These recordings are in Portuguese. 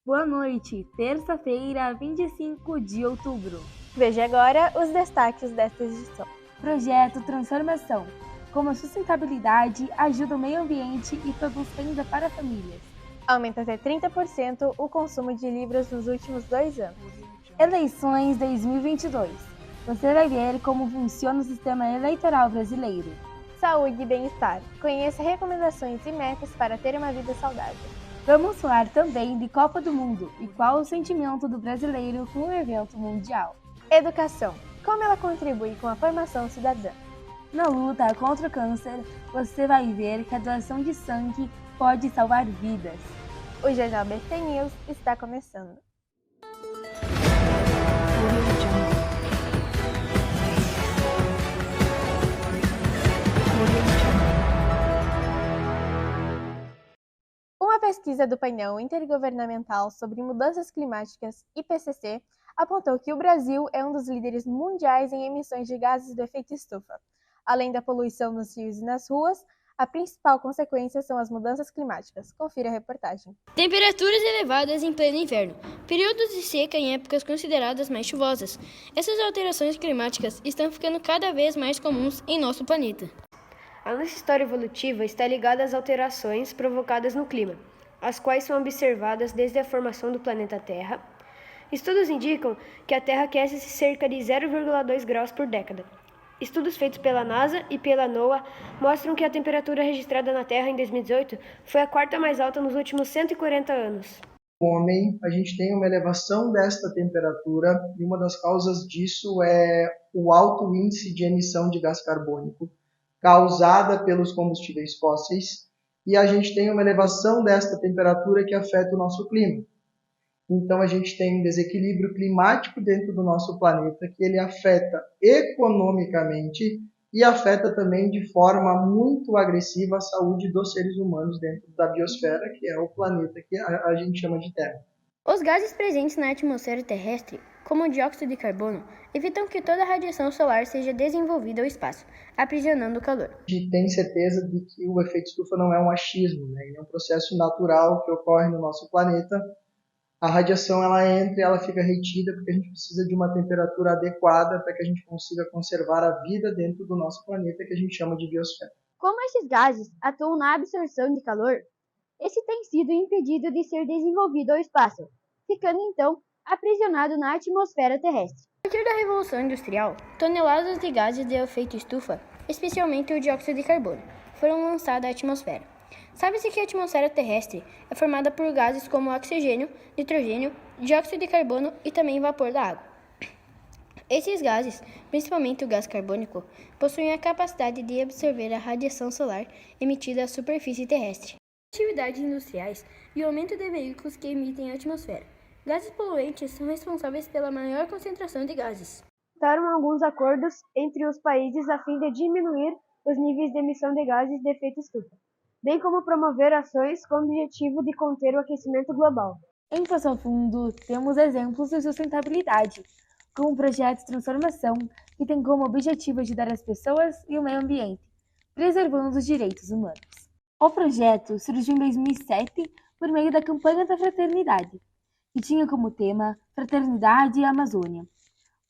Boa noite, terça-feira, 25 de outubro. Veja agora os destaques desta edição. Projeto Transformação. Como a sustentabilidade ajuda o meio ambiente e produz renda para famílias. Aumenta até 30% o consumo de livros nos últimos 2 anos. Eleições 2022. Você vai ver como funciona o sistema eleitoral brasileiro. Saúde e bem-estar. Conheça recomendações e metas para ter uma vida saudável. Vamos falar também de Copa do Mundo e qual o sentimento do brasileiro com o evento mundial. Educação. Como ela contribui com a formação cidadã. Na luta contra o câncer, você vai ver que a doação de sangue pode salvar vidas. O Jornal BT News está começando. Uma pesquisa do painel intergovernamental sobre mudanças climáticas, IPCC, apontou que o Brasil é um dos líderes mundiais em emissões de gases do efeito estufa. Além da poluição nos rios e nas ruas, a principal consequência são as mudanças climáticas. Confira a reportagem. Temperaturas elevadas em pleno inverno, períodos de seca em épocas consideradas mais chuvosas. Essas alterações climáticas estão ficando cada vez mais comuns em nosso planeta. A nossa história evolutiva está ligada às alterações provocadas no clima, as quais são observadas desde a formação do planeta Terra. Estudos indicam que a Terra aquece cerca de 0,2 graus por década. Estudos feitos pela NASA e pela NOAA mostram que a temperatura registrada na Terra em 2018 foi a quarta mais alta nos últimos 140 anos. No homem, a gente tem uma elevação desta temperatura e uma das causas disso é o alto índice de emissão de gás carbônico causada pelos combustíveis fósseis, e a gente tem uma elevação desta temperatura que afeta o nosso clima. Então a gente tem um desequilíbrio climático dentro do nosso planeta que ele afeta economicamente e afeta também de forma muito agressiva a saúde dos seres humanos dentro da biosfera, que é o planeta que a gente chama de Terra. Os gases presentes na atmosfera terrestre, como o dióxido de carbono, evitam que toda a radiação solar seja desenvolvida ao espaço, aprisionando o calor. A gente tem certeza de que o efeito estufa não é um achismo, né? Ele é um processo natural que ocorre no nosso planeta. A radiação ela entra e ela fica retida porque a gente precisa de uma temperatura adequada para que a gente consiga conservar a vida dentro do nosso planeta, que a gente chama de biosfera. Como esses gases atuam na absorção de calor, esse tem sido impedido de ser desenvolvido ao espaço, ficando então aprisionado na atmosfera terrestre. A partir da Revolução Industrial, toneladas de gases de efeito estufa, especialmente o dióxido de carbono, foram lançados à atmosfera. Sabe-se que a atmosfera terrestre é formada por gases como oxigênio, nitrogênio, dióxido de carbono e também vapor da água. Esses gases, principalmente o gás carbônico, possuem a capacidade de absorver a radiação solar emitida à superfície terrestre. Atividades industriais e o aumento de veículos que emitem a atmosfera. Gases poluentes são responsáveis pela maior concentração de gases. Citaram alguns acordos entre os países a fim de diminuir os níveis de emissão de gases de efeito estufa, bem como promover ações com o objetivo de conter o aquecimento global. Em Passo Fundo, temos exemplos de sustentabilidade, como o projeto Transformação, que tem como objetivo ajudar as pessoas e o meio ambiente, preservando os direitos humanos. O projeto surgiu em 2007 por meio da campanha da Fraternidade, que tinha como tema Fraternidade e Amazônia.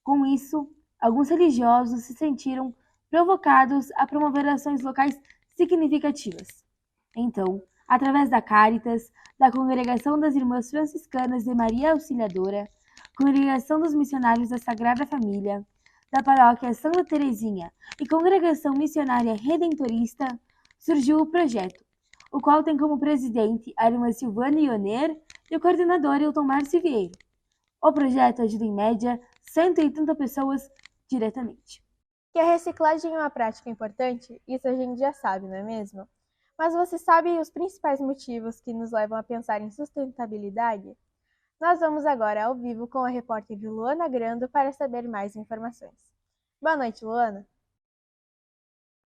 Com isso, alguns religiosos se sentiram provocados a promover ações locais significativas. Então, através da Caritas, da Congregação das Irmãs Franciscanas de Maria Auxiliadora, Congregação dos Missionários da Sagrada Família, da Paróquia Santa Teresinha e Congregação Missionária Redentorista, surgiu o projeto, o qual tem como presidente a irmã Silvana Ioner e o coordenador Hilton Márcio Vieira. O projeto ajuda em média 180 pessoas diretamente. Que a reciclagem é uma prática importante, isso a gente já sabe, não é mesmo? Mas você sabe os principais motivos que nos levam a pensar em sustentabilidade? Nós vamos agora ao vivo com a repórter Luana Grando para saber mais informações. Boa noite, Luana.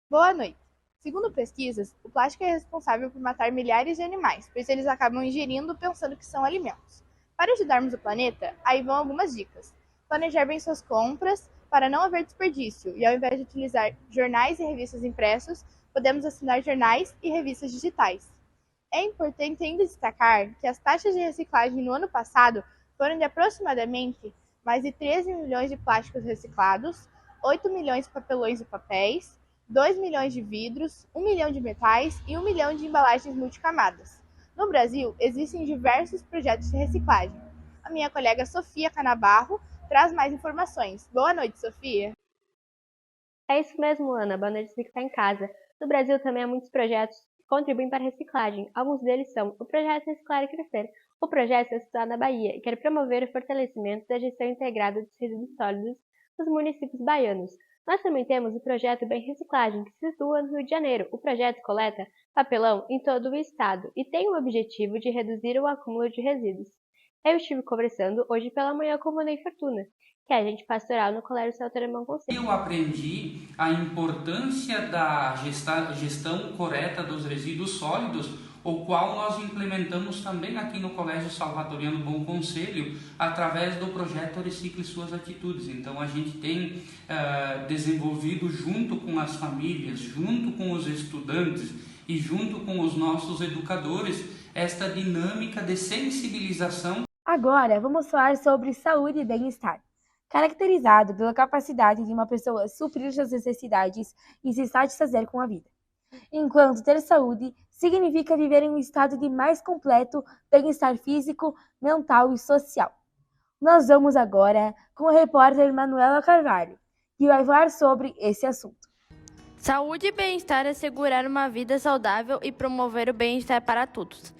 Boa noite. Segundo pesquisas, o plástico é responsável por matar milhares de animais, pois eles acabam ingerindo pensando que são alimentos. Para ajudarmos o planeta, aí vão algumas dicas. Planejar bem suas compras para não haver desperdício e, ao invés de utilizar jornais e revistas impressos, podemos assinar jornais e revistas digitais. É importante ainda destacar que as taxas de reciclagem no ano passado foram de aproximadamente mais de 13 milhões de plásticos reciclados, 8 milhões de papelões e papéis, 2 milhões de vidros, 1 milhão de metais e 1 milhão de embalagens multicamadas. No Brasil, existem diversos projetos de reciclagem. A minha colega Sofia Canabarro traz mais informações. Boa noite, Sofia. É isso mesmo, Ana. Boa noite, você que está em casa. No Brasil também há muitos projetos que contribuem para a reciclagem. Alguns deles são o Projeto Reciclar e Crescer. O projeto é situado na Bahia e quer promover o fortalecimento da gestão integrada dos resíduos sólidos dos municípios baianos. Nós também temos o Projeto Bem Reciclagem, que se situa no Rio de Janeiro. O projeto coleta papelão em todo o estado e tem o objetivo de reduzir o acúmulo de resíduos. Eu estive conversando hoje pela manhã com o Ney Fortuna, que é agente pastoral no Colégio Salto Irmão Conselho. Eu aprendi a importância da gestão correta dos resíduos sólidos, o qual nós implementamos também aqui no Colégio Salvatoriano Bom Conselho, através do projeto Recicle Suas Atitudes. Então a gente tem desenvolvido junto com as famílias, junto com os estudantes e junto com os nossos educadores, esta dinâmica de sensibilização. Agora, vamos falar sobre saúde e bem-estar, caracterizado pela capacidade de uma pessoa suprir suas necessidades e se satisfazer com a vida. Enquanto ter saúde significa viver em um estado de mais completo bem-estar físico, mental e social. Nós vamos agora com a repórter Manuela Carvalho, que vai falar sobre esse assunto. Saúde e bem-estar é assegurar uma vida saudável e promover o bem-estar para todos.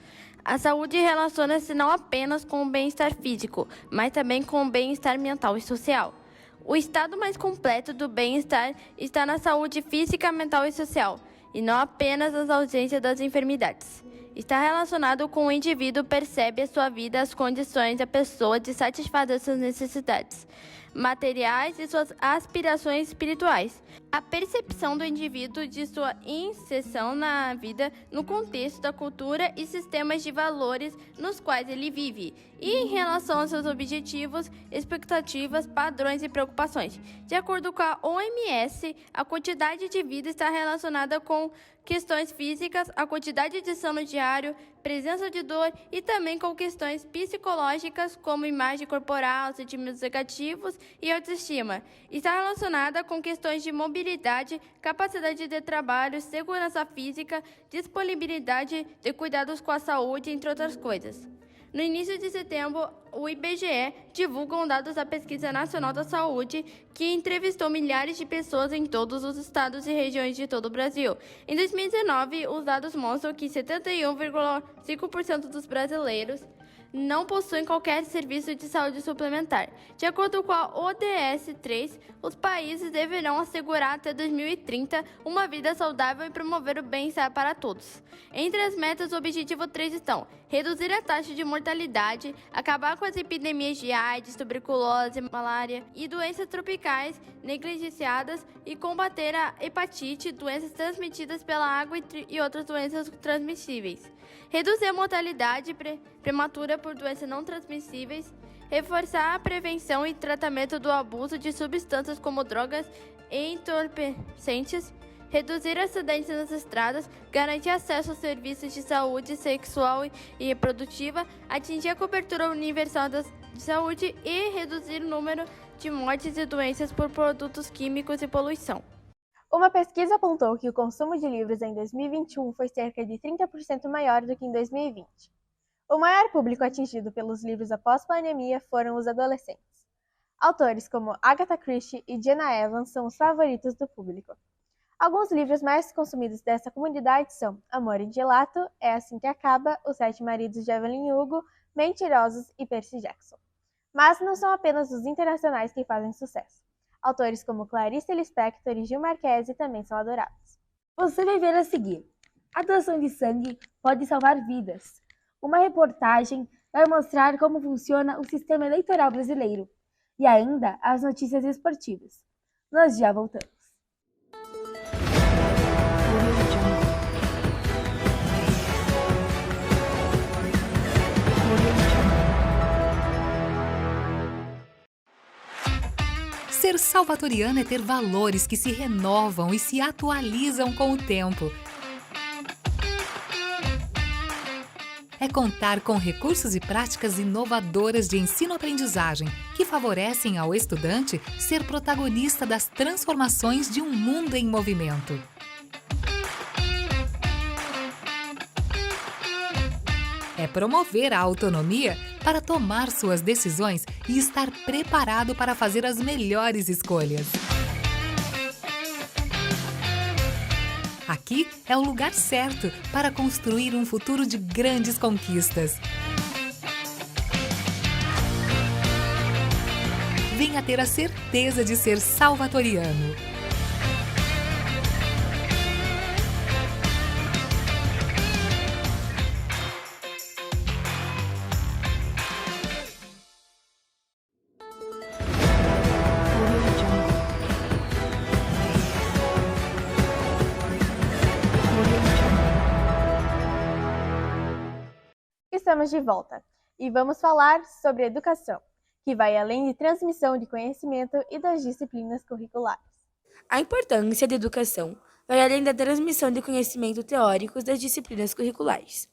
A saúde relaciona-se não apenas com o bem-estar físico, mas também com o bem-estar mental e social. O estado mais completo do bem-estar está na saúde física, mental e social, e não apenas nas ausências das enfermidades. Está relacionado com o indivíduo percebe a sua vida, as condições da pessoa de satisfazer suas necessidades materiais e suas aspirações espirituais. A percepção do indivíduo de sua inserção na vida no contexto da cultura e sistemas de valores nos quais ele vive, e em relação aos seus objetivos, expectativas, padrões e preocupações. De acordo com a OMS, a quantidade de vida está relacionada com questões físicas, a quantidade de sono diário, presença de dor e também com questões psicológicas como imagem corporal, sentimentos negativos e autoestima. Está relacionada com questões de mobilidade, capacidade de trabalho, segurança física, disponibilidade de cuidados com a saúde, entre outras coisas. No início de setembro, o IBGE divulga dados da Pesquisa Nacional da Saúde, que entrevistou milhares de pessoas em todos os estados e regiões de todo o Brasil. Em 2019, os dados mostram que 71,5% dos brasileiros não possuem qualquer serviço de saúde suplementar. De acordo com a ODS 3, os países deverão assegurar até 2030 uma vida saudável e promover o bem-estar para todos. Entre as metas do Objetivo 3 estão reduzir a taxa de mortalidade, acabar com as epidemias de AIDS, tuberculose, malária e doenças tropicais negligenciadas e combater a hepatite, doenças transmitidas pela água e outras doenças transmissíveis. Reduzir a mortalidade prematura por doenças não transmissíveis, reforçar a prevenção e tratamento do abuso de substâncias como drogas e entorpecentes, reduzir acidentes nas estradas, garantir acesso aos serviços de saúde sexual e reprodutiva, atingir a cobertura universal de saúde e reduzir o número de mortes e doenças por produtos químicos e poluição. Uma pesquisa apontou que o consumo de livros em 2021 foi cerca de 30% maior do que em 2020. O maior público atingido pelos livros após a pandemia foram os adolescentes. Autores como Agatha Christie e Jenna Evans são os favoritos do público. Alguns livros mais consumidos dessa comunidade são Amor e Gelato, É Assim Que Acaba, Os 7 Maridos de Evelyn Hugo, Mentirosos e Percy Jackson. Mas não são apenas os internacionais que fazem sucesso. Autores como Clarice Lispector e Gil Marchese também são adorados. Você vai ver a seguir. A doação de sangue pode salvar vidas. Uma reportagem vai mostrar como funciona o sistema eleitoral brasileiro. E ainda as notícias esportivas. Nós já voltamos. Ser salvatoriano é ter valores que se renovam e se atualizam com o tempo. é contar com recursos e práticas inovadoras de ensino-aprendizagem que favorecem ao estudante ser protagonista das transformações de um mundo em movimento. É promover a autonomia para tomar suas decisões e estar preparado para fazer as melhores escolhas. Aqui é o lugar certo para construir um futuro de grandes conquistas. Venha ter a certeza de ser salvatoriano. Estamos de volta e vamos falar sobre educação, que vai além de transmissão de conhecimento e das disciplinas curriculares. A importância da educação vai além da transmissão de conhecimento teóricos das disciplinas curriculares.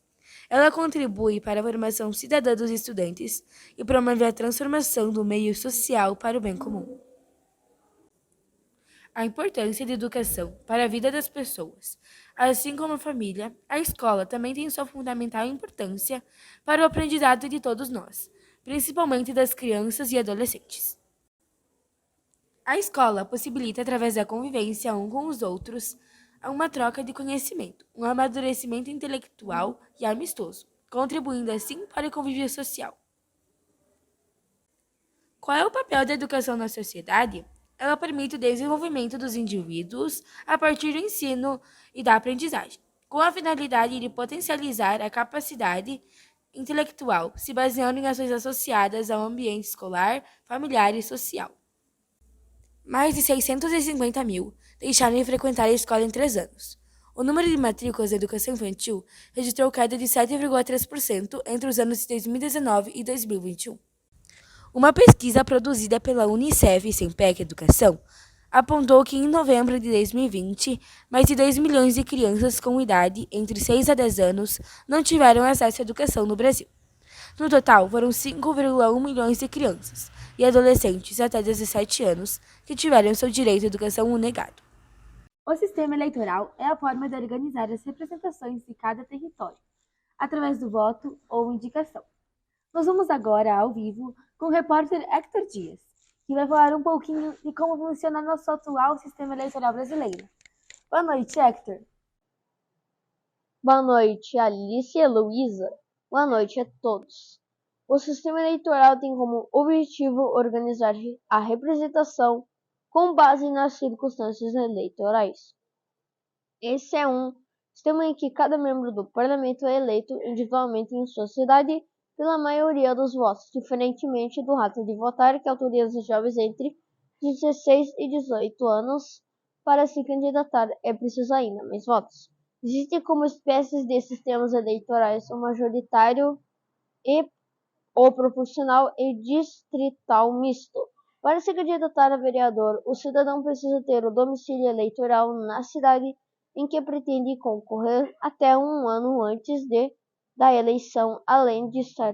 Ela contribui para a formação cidadã dos estudantes e promove a transformação do meio social para o bem comum. A importância da educação para a vida das pessoas. Assim como a família, a escola também tem sua fundamental importância para o aprendizado de todos nós, principalmente das crianças e adolescentes. A escola possibilita, através da convivência um com os outros, uma troca de conhecimento, um amadurecimento intelectual e amistoso, contribuindo assim para o convívio social. Qual é o papel da educação na sociedade? Ela permite o desenvolvimento dos indivíduos a partir do ensino e da aprendizagem, com a finalidade de potencializar a capacidade intelectual, se baseando em ações associadas ao ambiente escolar, familiar e social. Mais de 650 mil deixaram de frequentar a escola em 3 anos. O número de matrículas da educação infantil registrou queda de 7,3% entre os anos de 2019 e 2021. Uma pesquisa produzida pela Unicef e Sempec Educação apontou que em novembro de 2020, mais de 2 milhões de crianças com idade entre 6 a 10 anos não tiveram acesso à educação no Brasil. No total, foram 5,1 milhões de crianças e adolescentes até 17 anos que tiveram seu direito à educação negado. O sistema eleitoral é a forma de organizar as representações de cada território, através do voto ou indicação. Nós vamos agora, ao vivo, com o repórter Hector Dias, que vai falar um pouquinho de como funciona nosso atual sistema eleitoral brasileiro. Boa noite, Hector. Boa noite, Alice e Heloísa. Boa noite a todos. O sistema eleitoral tem como objetivo organizar a representação com base nas circunstâncias eleitorais. Esse é um sistema em que cada membro do parlamento é eleito individualmente em sua cidade pela maioria dos votos, diferentemente do ato de votar, que autoriza jovens entre 16 e 18 anos para se candidatar. É preciso ainda mais votos. Existem como espécies de sistemas eleitorais o majoritário e o proporcional e distrital misto. Para se candidatar a vereador, o cidadão precisa ter o domicílio eleitoral na cidade em que pretende concorrer até um ano antes da eleição, além de estar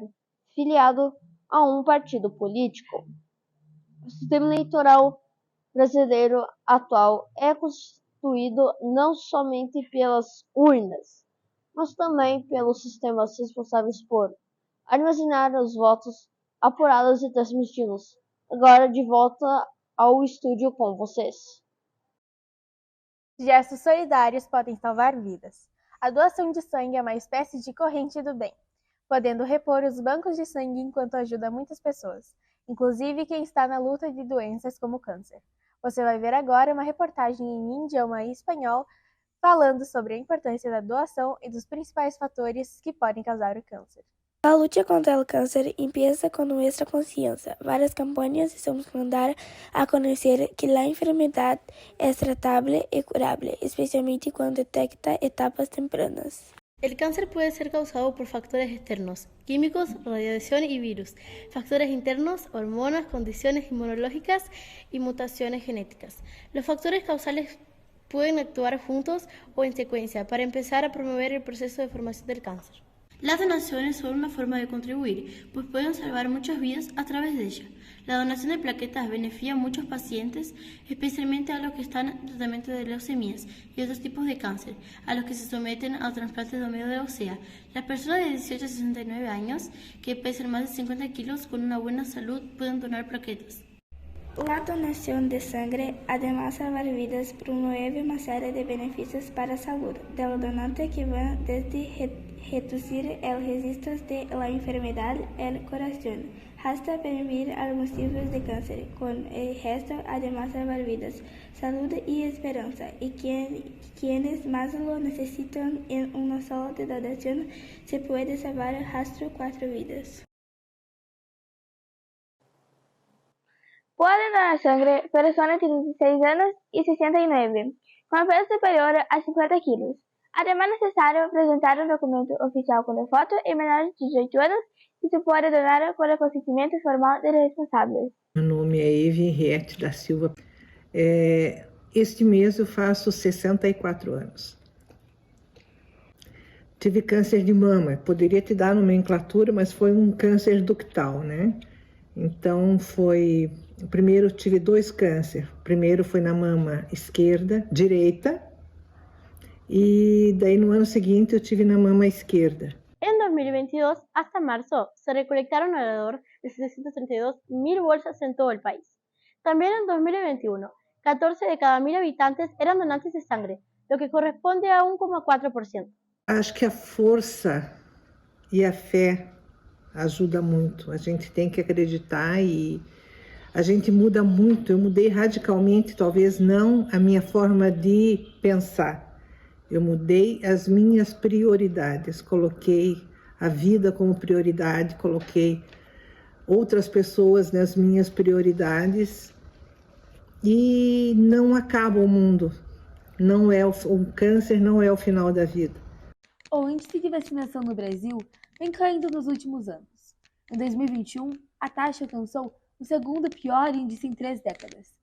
filiado a um partido político. O sistema eleitoral brasileiro atual é constituído não somente pelas urnas, mas também pelos sistemas responsáveis por armazenar os votos, apurá-los e transmiti-los. Agora de volta ao estúdio com vocês. Gestos solidários podem salvar vidas. A doação de sangue é uma espécie de corrente do bem, podendo repor os bancos de sangue enquanto ajuda muitas pessoas, inclusive quem está na luta de doenças como câncer. Você vai ver agora uma reportagem em idioma espanhol falando sobre a importância da doação e dos principais fatores que podem causar o câncer. La lucha contra el cáncer empieza con nuestra conciencia. Varias campañas estamos a dar a conocer que la enfermedad es tratable y curable, especialmente cuando detecta etapas tempranas. El cáncer puede ser causado por factores externos, químicos, radiación y virus, factores internos, hormonas, condiciones inmunológicas y mutaciones genéticas. Los factores causales pueden actuar juntos o en secuencia para empezar a promover el proceso de formación del cáncer. Las donaciones son una forma de contribuir, pues pueden salvar muchas vidas a través de ellas. La donación de plaquetas beneficia a muchos pacientes, especialmente a los que están en tratamiento de leucemias y otros tipos de cáncer, a los que se someten al trasplante de médula ósea. Las personas de 18 a 69 años que pesan más de 50 kilos con una buena salud pueden donar plaquetas. La donación de sangre, además de salvar vidas, promueve una serie de beneficios para la salud del donante que van desde reducir el riesgo de la enfermedad del corazón hasta prevenir algunos tipos de cáncer. Con el resto, además de salvar vidas, salud y esperanza. Y quienes más lo necesitan en una sola donación, se puede salvar hasta 4 vidas. Pueden donar sangre personas de 16 años y 69, con peso superior a 50 kilos. Además, es necesario presentar un documento oficial con la foto y menores de 18 anos que se pode donar com o consentimento formal dos responsáveis. Meu nome é Eve Henriette da Silva. Este mês eu faço 64 anos. Tive câncer de mama. Poderia te dar nomenclatura, mas foi um câncer ductal, né? Então foi... Primeiro tive 2 cânceres. O primeiro foi na mama direita. E daí no ano seguinte eu tive na mama esquerda. En 2022, hasta marzo, se recolectaron alrededor de 732.000 bolsas en todo el país. También en 2021, 14 de cada 1.000 habitantes eran donantes de sangre, lo que corresponde a 1,4%. Acho que a força e a fé ajuda muito. A gente tem que acreditar e a gente muda muito. Eu mudei radicalmente, talvez não a minha forma de pensar. Eu mudei as minhas prioridades, coloquei a vida como prioridade, coloquei outras pessoas nas minhas prioridades e não acaba o mundo. O câncer não é o final da vida. O índice de vacinação no Brasil vem caindo nos últimos anos. Em 2021, a taxa alcançou o segundo pior índice em 3 décadas.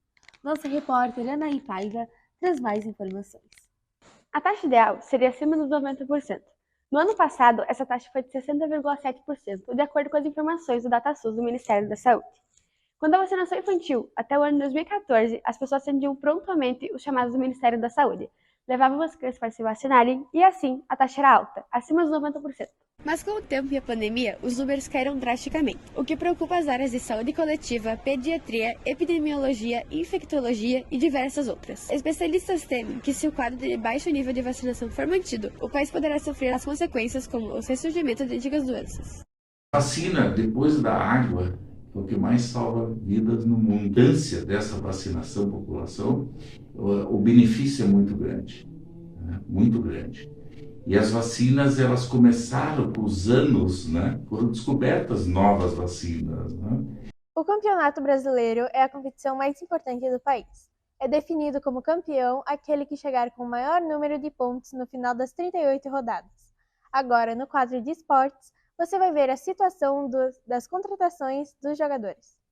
Nossa repórter Anaí Paiva traz mais informações. A taxa ideal seria acima dos 90%. No ano passado, essa taxa foi de 60,7%, de acordo com as informações do DataSUS do Ministério da Saúde. Quando a vacinação infantil, até o ano 2014, as pessoas atendiam prontamente os chamados do Ministério da Saúde, levavam as crianças para se vacinarem e assim a taxa era alta, acima dos 90%. Mas com o tempo e a pandemia, os números caíram drasticamente, o que preocupa as áreas de saúde coletiva, pediatria, epidemiologia, infectologia e diversas outras. Especialistas temem que se o quadro de baixo nível de vacinação for mantido, o país poderá sofrer as consequências como o ressurgimento de antigas doenças. A vacina, depois da água, é o que mais salva vidas no mundo. A importância dessa vacinação da população, o benefício é muito grande, né? Muito grande. E as vacinas, elas começaram com os anos, né? Foram descobertas novas vacinas, né? O Campeonato Brasileiro é a competição mais importante do país. É definido como campeão aquele que chegar com o maior número de pontos no final das 38 rodadas. Agora, no quadro de esportes, você vai ver a situação das contratações dos jogadores.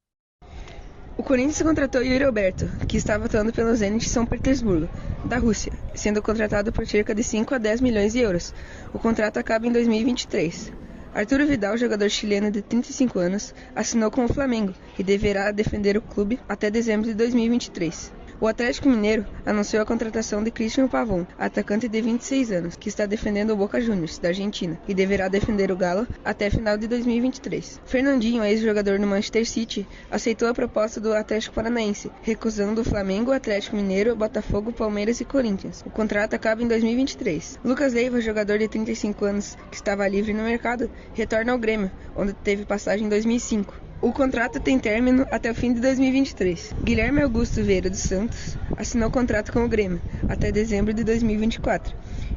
O Corinthians contratou Yuri Alberto, que estava atuando pelo Zenit São Petersburgo, da Rússia, sendo contratado por cerca de 5 a 10 milhões de euros. O contrato acaba em 2023. Arturo Vidal, jogador chileno de 35 anos, assinou com o Flamengo e deverá defender o clube até dezembro de 2023. O Atlético Mineiro anunciou a contratação de Cristian Pavón, atacante de 26 anos, que está defendendo o Boca Juniors, da Argentina, e deverá defender o Galo até final de 2023. Fernandinho, ex-jogador no Manchester City, aceitou a proposta do Atlético Paranaense, recusando o Flamengo, Atlético Mineiro, Botafogo, Palmeiras e Corinthians. O contrato acaba em 2023. Lucas Leiva, jogador de 35 anos, que estava livre no mercado, retorna ao Grêmio, onde teve passagem em 2005. O contrato tem término até o fim de 2023. Guilherme Augusto Vieira dos Santos assinou contrato com o Grêmio até dezembro de 2024.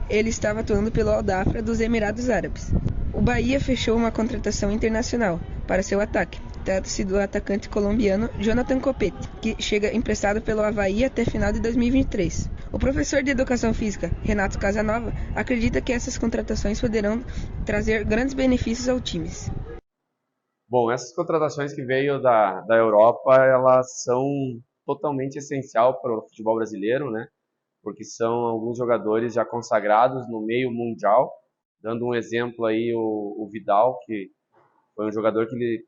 Ele estava atuando pelo Al Dafra dos Emirados Árabes. O Bahia fechou uma contratação internacional para seu ataque. Trata-se do atacante colombiano Jonathan Copete, que chega emprestado pelo Avaí até final de 2023. O professor de Educação Física, Renato Casanova, acredita que essas contratações poderão trazer grandes benefícios ao time. Bom, essas contratações que veio da Europa, elas são totalmente essencial para o futebol brasileiro, né? Porque são alguns jogadores já consagrados no meio mundial Dando um exemplo aí, o Vidal, que foi um jogador que ele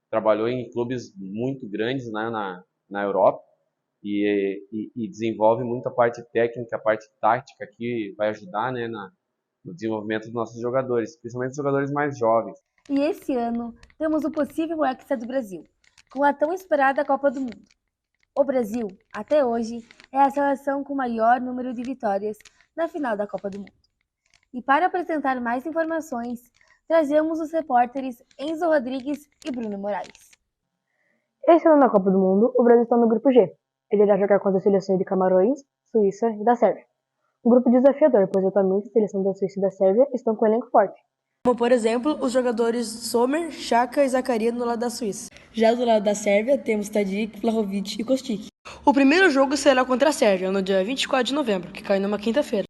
trabalhou em clubes muito grandes, né, na Europa e desenvolve muito a parte técnica, a parte tática que vai ajudar, né, no desenvolvimento dos nossos jogadores, principalmente os jogadores mais jovens. E esse ano temos o possível Hexa do Brasil, com a tão esperada Copa do Mundo. O Brasil, até hoje, é a seleção com maior número de vitórias na final da Copa do Mundo. E para apresentar mais informações, trazemos os repórteres Enzo Rodrigues e Bruno Moraes. Esse ano na Copa do Mundo, o Brasil está no grupo G. Ele irá jogar contra as seleções de Camarões, Suíça e da Sérvia. Um grupo desafiador, pois atualmente a seleção da Suíça e da Sérvia estão com um elenco forte. Como, por exemplo, os jogadores Sommer, Xhaka e Zakaria no lado da Suíça. Já do lado da Sérvia, temos Tadic, Vlahovic e Kostic. O primeiro jogo será contra a Sérvia, no dia 24 de novembro, que cai numa quinta-feira.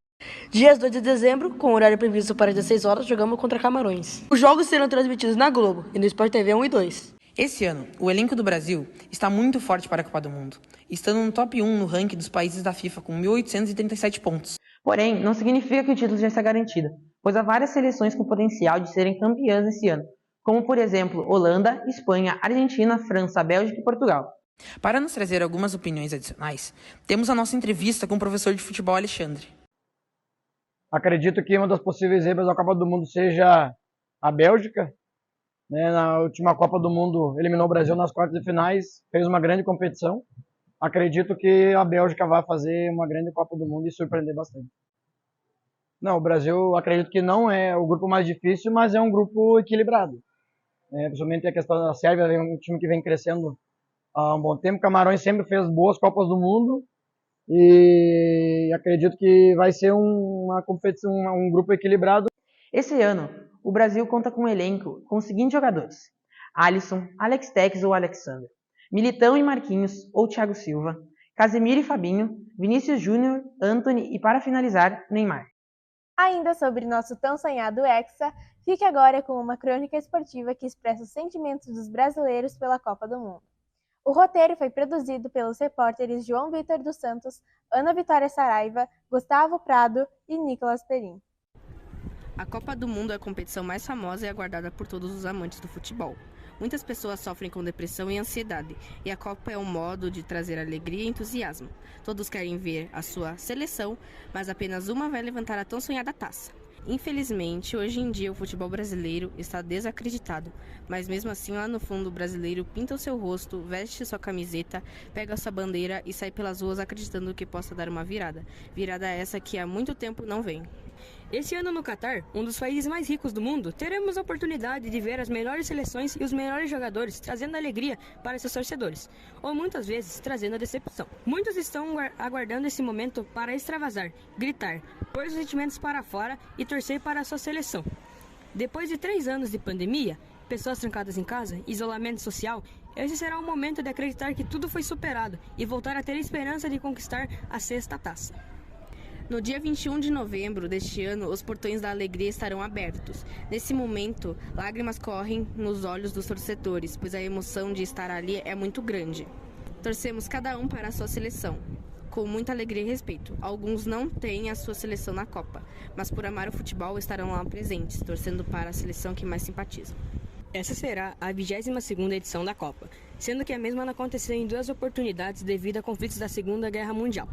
Dias 2 de dezembro, com horário previsto para 16 horas, jogamos contra Camarões. Os jogos serão transmitidos na Globo e no Sport TV 1 e 2. Esse ano, o elenco do Brasil está muito forte para a Copa do Mundo, estando no top 1 no ranking dos países da FIFA com 1.837 pontos. Porém, não significa que o título já está garantido, pois há várias seleções com potencial de serem campeãs esse ano, como por exemplo Holanda, Espanha, Argentina, França, Bélgica e Portugal. Para nos trazer algumas opiniões adicionais, temos a nossa entrevista com o professor de futebol Alexandre. Acredito que uma das possíveis zebras da Copa do Mundo seja a Bélgica. Na última Copa do Mundo eliminou o Brasil nas quartas de finais, fez uma grande competição. Acredito que a Bélgica vai fazer uma grande Copa do Mundo e surpreender bastante. Não, o Brasil acredito que não é o grupo mais difícil, mas é um grupo equilibrado. Principalmente a questão da Sérvia, é um time que vem crescendo há um bom tempo. Camarões sempre fez boas Copas do Mundo e acredito que vai ser uma competição, um grupo equilibrado. Esse ano, o Brasil conta com um elenco com os seguintes jogadores: Alisson, Alex Telles ou Alexandre, Militão e Marquinhos ou Thiago Silva, Casemiro e Fabinho, Vinícius Júnior, Antony e, para finalizar, Neymar. Ainda sobre nosso tão sonhado Hexa, fique agora com uma crônica esportiva que expressa os sentimentos dos brasileiros pela Copa do Mundo. O roteiro foi produzido pelos repórteres João Vitor dos Santos, Ana Vitória Saraiva, Gustavo Prado e Nicolas Perim. A Copa do Mundo é a competição mais famosa e aguardada por todos os amantes do futebol. Muitas pessoas sofrem com depressão e ansiedade, e a Copa é um modo de trazer alegria e entusiasmo. Todos querem ver a sua seleção, mas apenas uma vai levantar a tão sonhada taça. Infelizmente, hoje em dia o futebol brasileiro está desacreditado, mas mesmo assim lá no fundo o brasileiro pinta o seu rosto, veste sua camiseta, pega sua bandeira e sai pelas ruas acreditando que possa dar uma virada. Virada essa que há muito tempo não vem. Esse ano no Catar, um dos países mais ricos do mundo, teremos a oportunidade de ver as melhores seleções e os melhores jogadores trazendo alegria para seus torcedores, ou muitas vezes trazendo a decepção. Muitos estão aguardando esse momento para extravasar, gritar, pôr os sentimentos para fora e torcer para a sua seleção. Depois de 3 anos de pandemia, pessoas trancadas em casa, isolamento social, esse será o momento de acreditar que tudo foi superado e voltar a ter a esperança de conquistar a 6ª taça. No dia 21 de novembro deste ano, os portões da alegria estarão abertos. Nesse momento, lágrimas correm nos olhos dos torcedores, pois a emoção de estar ali é muito grande. Torcemos cada um para a sua seleção, com muita alegria e respeito. Alguns não têm a sua seleção na Copa, mas por amar o futebol estarão lá presentes, torcendo para a seleção que mais simpatizam. Essa será a 22ª edição da Copa, sendo que a mesma não aconteceu em 2 oportunidades devido a conflitos da Segunda Guerra Mundial.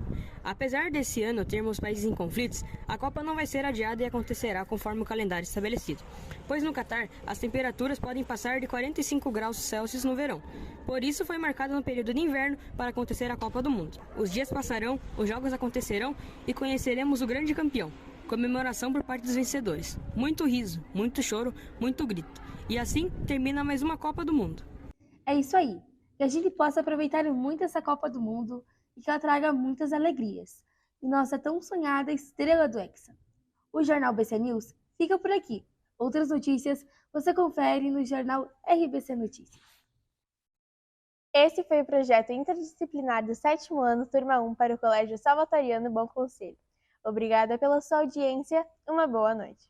Apesar desse ano termos países em conflitos, a Copa não vai ser adiada e acontecerá conforme o calendário estabelecido, pois no Catar as temperaturas podem passar de 45 graus Celsius no verão. Por isso foi marcado no período de inverno para acontecer a Copa do Mundo. Os dias passarão, os jogos acontecerão e conheceremos o grande campeão. Comemoração por parte dos vencedores. Muito riso, muito choro, muito grito. E assim termina mais uma Copa do Mundo. É isso aí. Que a gente possa aproveitar muito essa Copa do Mundo e que ela traga muitas alegrias. E nossa tão sonhada estrela do Hexa. O Jornal BC News fica por aqui. Outras notícias você confere no Jornal RBC Notícias. Esse foi o projeto interdisciplinar do 7º ano, turma 1, para o Colégio Salvatoriano Bom Conselho. Obrigada pela sua audiência. Uma boa noite.